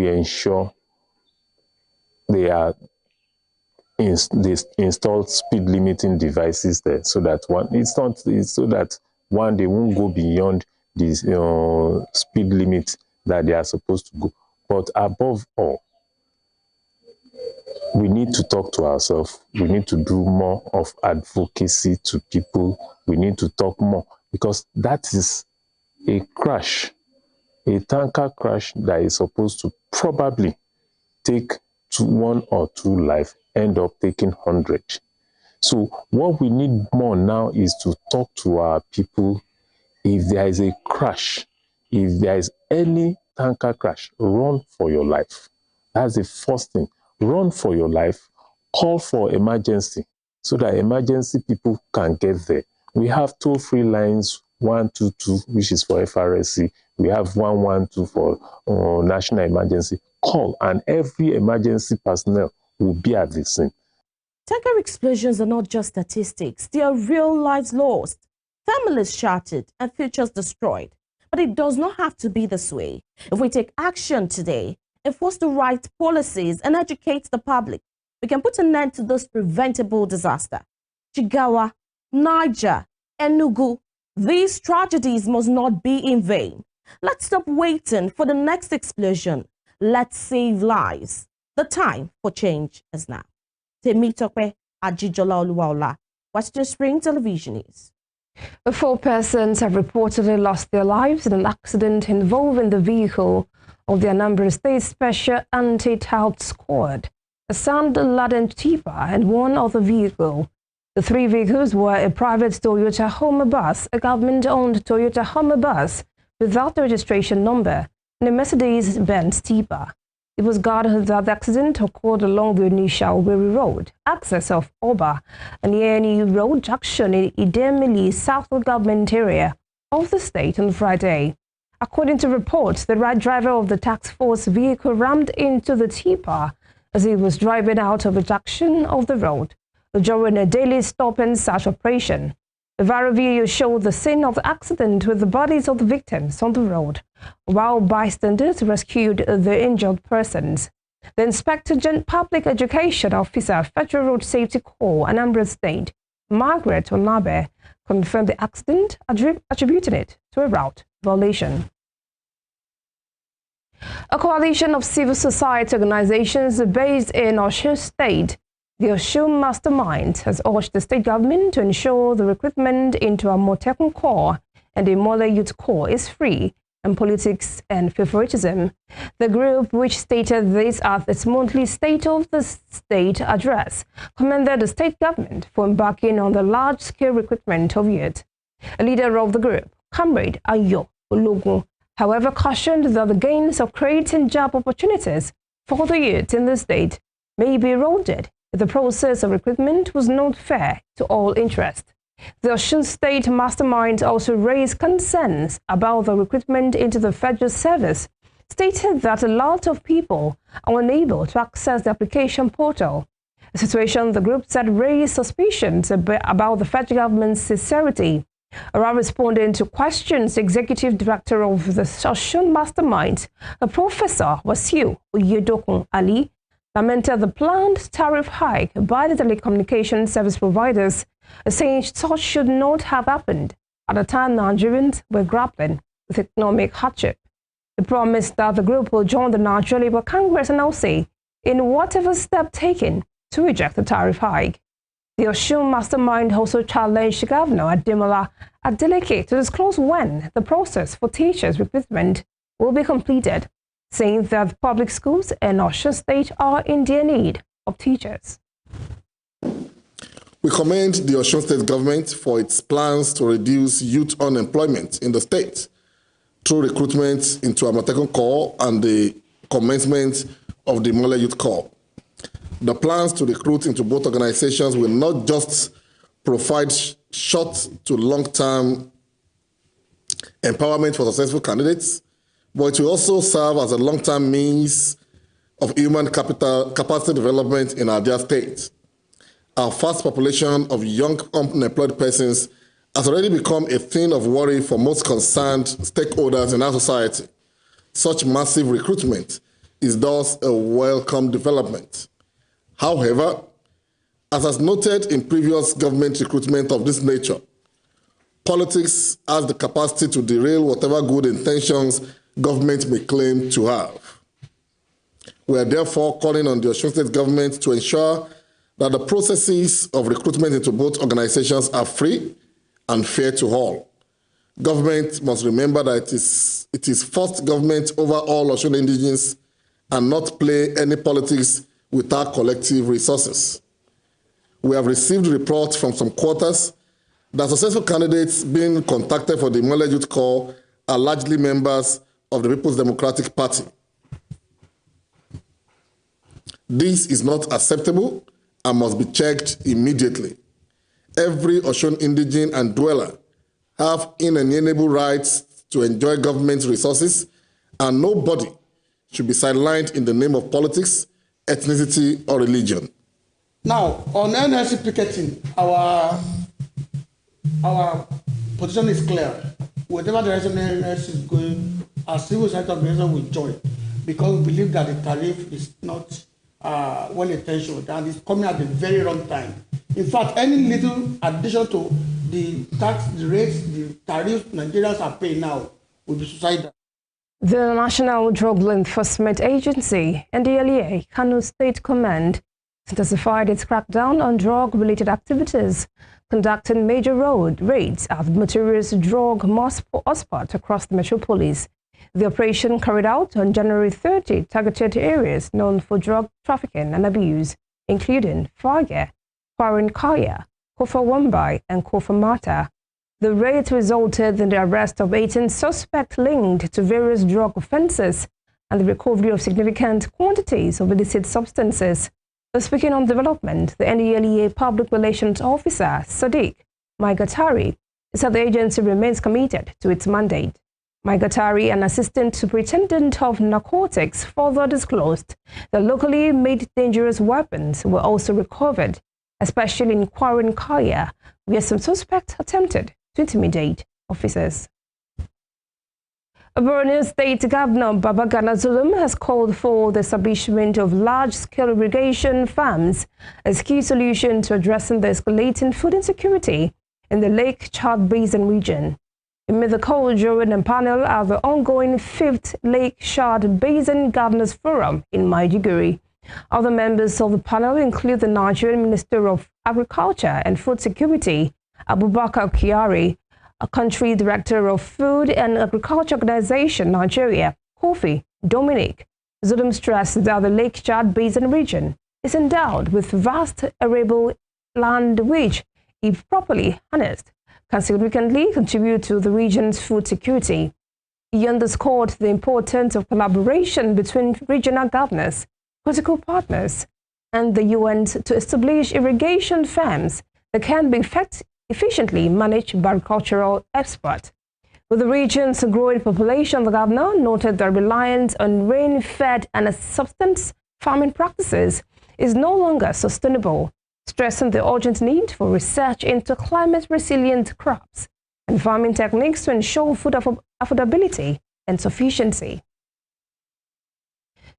we ensure they install speed limiting devices there, so that they won't go beyond this speed limit that they are supposed to go. But above all, we need to talk to ourselves. We need to do more of advocacy to people. We need to talk more, because that is a crash, a tanker crash that is supposed to probably take 1 or 2 lives, end up taking 100. So what we need more now is to talk to our people. If there is a crash, if there is any tanker crash, run for your life. That's the first thing. Run for your life, call for emergency, so that emergency people can get there. We have toll-free lines 122, which is for FRSC. We have 112 for national emergency. Call, and every emergency personnel will be at the scene. Tanker explosions are not just statistics. They are real lives lost, families shattered, and futures destroyed. But it does not have to be this way. If we take action today, enforce the right policies, and educate the public, we can put an end to this preventable disaster. Jigawa, Niger, Enugu, these tragedies must not be in vain. Let's stop waiting for the next explosion. Let's save lives. The time for change is now. Temitope Ajijola Oluwaola, Western Spring Television News. 4 persons have reportedly lost their lives in an accident involving the vehicle of the Anambra State Special Anti-Theft Squad, a sand-laden tipper, and one other vehicle. The 3 vehicles were a private Toyota Hummer bus, a government-owned Toyota Hummer bus without the registration number, and a Mercedes-Benz tipper. It was gathered that the accident occurred along the Onisha-Owerri Road, access of Oba, and near New Road Junction in Idemili, Southwest Government area of the state on Friday. According to reports, the right driver of the task force vehicle rammed into the tipper as he was driving out of a junction of the road during a daily stop and search operation. The viral video showed the scene of the accident with the bodies of the victims on the road, while bystanders rescued the injured persons. The Inspector General Public Education Officer, Federal Road Safety Corps, Anambra State, Margaret Onabe, confirmed the accident, attributing it to a route violation. A coalition of civil society organizations based in Osun State, the Osun Mastermind, has urged the state government to ensure the recruitment into a Amotekun Corps and the Mole Youth Corps is free and politics and favoritism. The group, which stated this at its monthly State of the State address, commended the state government for embarking on the large-scale recruitment of youth. A leader of the group, Comrade Ayo Ologun, however, cautioned that the gains of creating job opportunities for the youth in the state may be eroded if the process of recruitment was not fair to all interests. The Osun State Mastermind also raised concerns about the recruitment into the federal service, stated that a lot of people are unable to access the application portal, a situation the group said raised suspicions about the federal government's sincerity. While responding to questions, the executive director of the Osun Mastermind, Professor Wasiu Oyedokun Ali, lamented the planned tariff hike by the telecommunication service providers, saying such should not have happened at a time Nigerians were grappling with economic hardship. He promised that the group will join the Nigeria Labour Congress and LC in whatever step taken to reject the tariff hike. The Osun Mastermind also challenged Governor Ademola Adeleke to disclose when the process for teachers' recruitment will be completed, saying that public schools in Osun State are in dear need of teachers. We commend the Osun State government for its plans to reduce youth unemployment in the state through recruitment into Amotekun Corps and the commencement of the Mole Youth Corps. The plans to recruit into both organizations will not just provide short to long-term empowerment for successful candidates, but it will also serve as a long-term means of human capacity development in our dear state. Our vast population of young unemployed persons has already become a thing of worry for most concerned stakeholders in our society. Such massive recruitment is thus a welcome development. However, as has noted in previous government recruitment of this nature, politics has the capacity to derail whatever good intentions government may claim to have. We are therefore calling on the Osun State government to ensure that the processes of recruitment into both organizations are free and fair to all. Government must remember that it is first government over all Osun indigenes and not play any politics with our collective resources. We have received reports from some quarters that successful candidates being contacted for the Mole Youth Corps are largely members of the People's Democratic Party. This is not acceptable and must be checked immediately. Every Osun indigene and dweller have inalienable rights to enjoy government resources, and nobody should be sidelined in the name of politics, ethnicity, or religion. Now, on NLC picketing, our position is clear. Whatever direction NLC is going, our civil society organization will join, because we believe that the tariff is not well-intentioned and it's coming at a very wrong time. In fact, any little addition to the tax, the rates, the tariffs Nigerians are paying now will be suicidal. The National Drug Law Enforcement Agency, NDLEA, Kano State Command, intensified its crackdown on drug-related activities, conducting major road raids at materials drug hotspot across the metropolis. The operation carried out on January 30 targeted areas known for drug trafficking and abuse, including Fage, Kwarinkaya, Kofa Wambai, and Kofa Mata. The raid resulted in the arrest of 18 suspects linked to various drug offences and the recovery of significant quantities of illicit substances. Speaking on development, the NDLEA Public Relations Officer, Sadiq Maigatari, said the agency remains committed to its mandate. Maigatari, an assistant superintendent of narcotics, further disclosed that locally made dangerous weapons were also recovered, especially in Kwarinkaya, where some suspects attempted to intimidate officers. Borno State Governor Babagana Zulum has called for the establishment of large-scale irrigation farms as key solution to addressing the escalating food insecurity in the Lake Chad Basin region. He made the call during a panel at the ongoing 5th Lake Chad Basin Governors Forum in Maiduguri. Other members of the panel include the Nigerian Minister of Agriculture and Food Security, Abubakar Kyari, a country director of Food and Agriculture Organization, Nigeria, Kofi Dominic. Zulum stressed that the Lake Chad Basin region is endowed with vast arable land which, if properly harnessed, can significantly contribute to the region's food security. He underscored the importance of collaboration between regional governors, political partners, and the UN to establish irrigation farms that can be efficiently managed by agricultural experts. With the region's growing population, the governor noted that reliance on rain-fed and subsistence farming practices is no longer sustainable, stressing the urgent need for research into climate-resilient crops and farming techniques to ensure food affordability and sufficiency.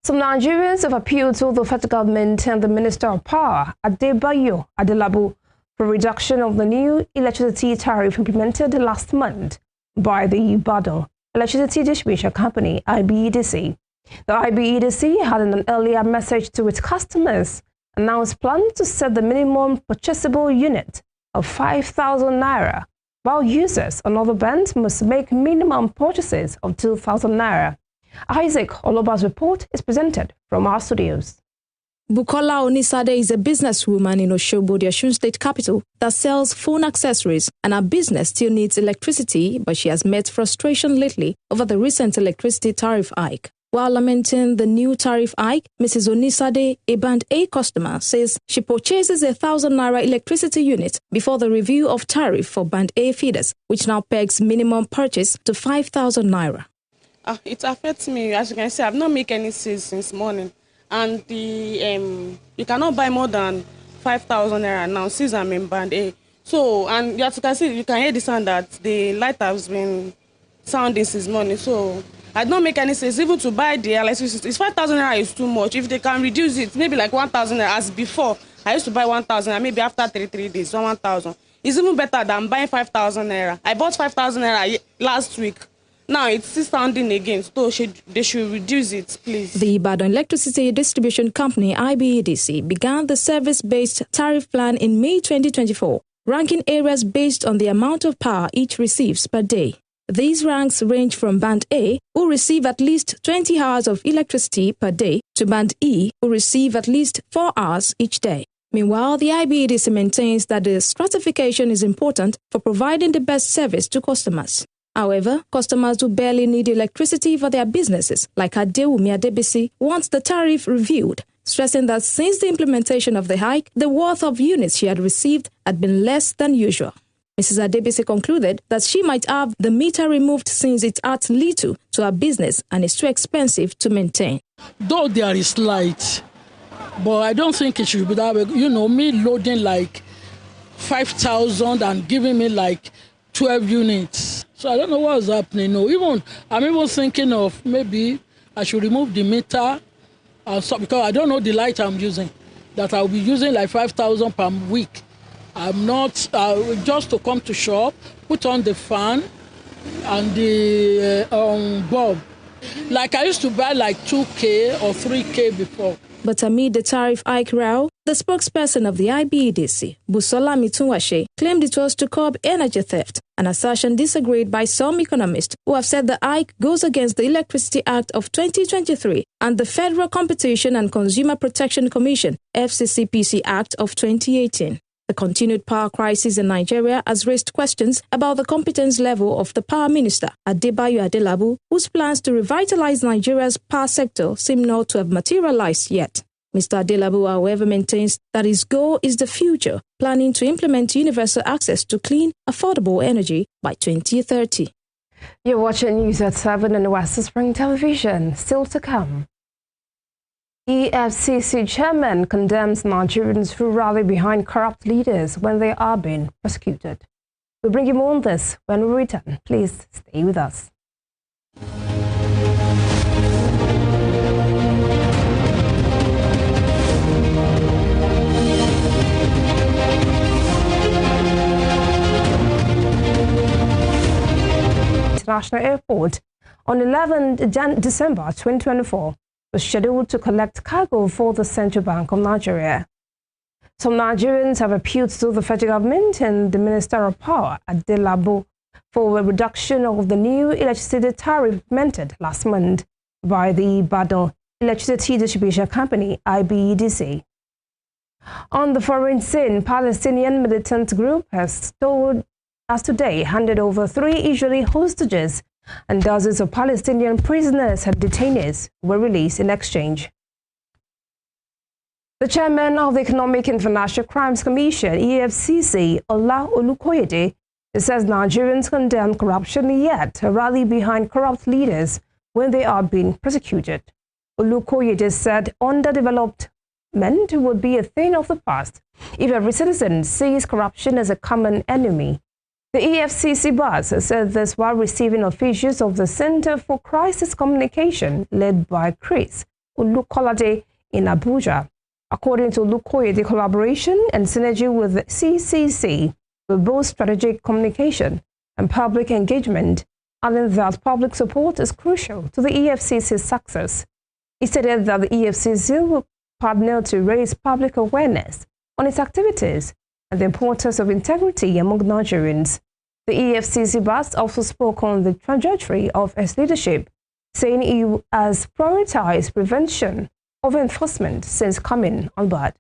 Some Nigerians have appealed to the federal government and the Minister of Power, Adebayo Adelabu, for reduction of the new electricity tariff implemented last month by the Ibadan Electricity Distribution Company, IBEDC. The IBEDC had in an earlier message to its customers announced plans to set the minimum purchasable unit of 5,000 naira, while users on other bands must make minimum purchases of 2,000 naira. Isaac Oloba's report is presented from our studios. Bukola Onisade is a businesswoman in Osogbo, the Osun State capital, that sells phone accessories, and her business still needs electricity, but she has met frustration lately over the recent electricity tariff hike. While lamenting the new tariff hike, Mrs. Onisade, a Band A customer, says she purchases a 1,000 naira electricity unit before the review of tariff for Band A feeders, which now pegs minimum purchase to 5,000 naira. It affects me. As you can see, I've not made any sales since morning. And you cannot buy more than 5,000 naira now since I'm in Band A. So, and as you can see, you can hear the sound that the light has been sounding since morning. So, I don't make any sense. Even to buy the electricity, it's 5,000 naira is too much. If they can reduce it, maybe like 1,000 naira. As before, I used to buy 1,000 and maybe after 3 days, 1,000. It's even better than buying 5,000 naira. I bought 5,000 naira last week. Now it's still sounding again. So they should reduce it, please. The Ibadan Electricity Distribution Company, IBEDC, began the service-based tariff plan in May 2024, ranking areas based on the amount of power each receives per day. These ranks range from Band A, who receive at least 20 hours of electricity per day, to Band E, who receive at least 4 hours each day. Meanwhile, the IBEDC maintains that the stratification is important for providing the best service to customers. However, customers who barely need electricity for their businesses, like Adewumi Adebisi, want the tariff reviewed, stressing that since the implementation of the hike, the worth of units she had received had been less than usual. Mrs. Adebisi concluded that she might have the meter removed since it adds little to her business and is too expensive to maintain. Though there is light, but I don't think it should be that way. You know, me loading like 5,000 and giving me like 12 units. So I don't know what's happening. No, I'm even thinking of maybe I should remove the meter because I don't know the light I'm using. That I'll be using like 5,000 per week. I'm not just to come to shop, put on the fan and the bulb. Like I used to buy like 2K or 3K before. But amid the tariff hike row, the spokesperson of the IBEDC, Busola Mitunwashe, claimed it was to curb energy theft, an assertion disagreed by some economists who have said the hike goes against the Electricity Act of 2023 and the Federal Competition and Consumer Protection Commission, FCCPC Act of 2018. The continued power crisis in Nigeria has raised questions about the competence level of the Power Minister, Adebayo Adelabu, whose plans to revitalize Nigeria's power sector seem not to have materialized yet. Mr. Adelabu, however, maintains that his goal is the future, planning to implement universal access to clean, affordable energy by 2030. You're watching News at 7 on West Spring Television. Still to come. EFCC chairman condemns Nigerians who rally behind corrupt leaders when they are being prosecuted. We'll bring you more on this when we return. Please stay with us. International Airport on 11 December 2024 was scheduled to collect cargo for the Central Bank of Nigeria. Some Nigerians have appealed to the federal government and the Minister of Power, Adelabu, for a reduction of the new electricity tariff implemented last month by the Ibadan Electricity Distribution Company, IBEDC. On the foreign scene, Palestinian militant group has today handed over 3 Israeli hostages, and dozens of Palestinian prisoners and detainees were released in exchange. The chairman of the Economic International Crimes Commission, EFCC, Ola Olukoyede, says Nigerians condemn corruption yet rally behind corrupt leaders when they are being prosecuted. Olukoyede said underdevelopment would be a thing of the past if every citizen sees corruption as a common enemy. The EFCC boss said this while receiving officials of the Center for Crisis Communication, led by Chris Olukolade in Abuja. According to Olukoye, the collaboration and synergy with the CCC will boost strategic communication and public engagement, adding that public support is crucial to the EFCC's success. He stated that the EFCC will partner to raise public awareness on its activities and the importance of integrity among Nigerians. The EFCC boss also spoke on the trajectory of its leadership, saying he has prioritized prevention of enforcement since coming on board.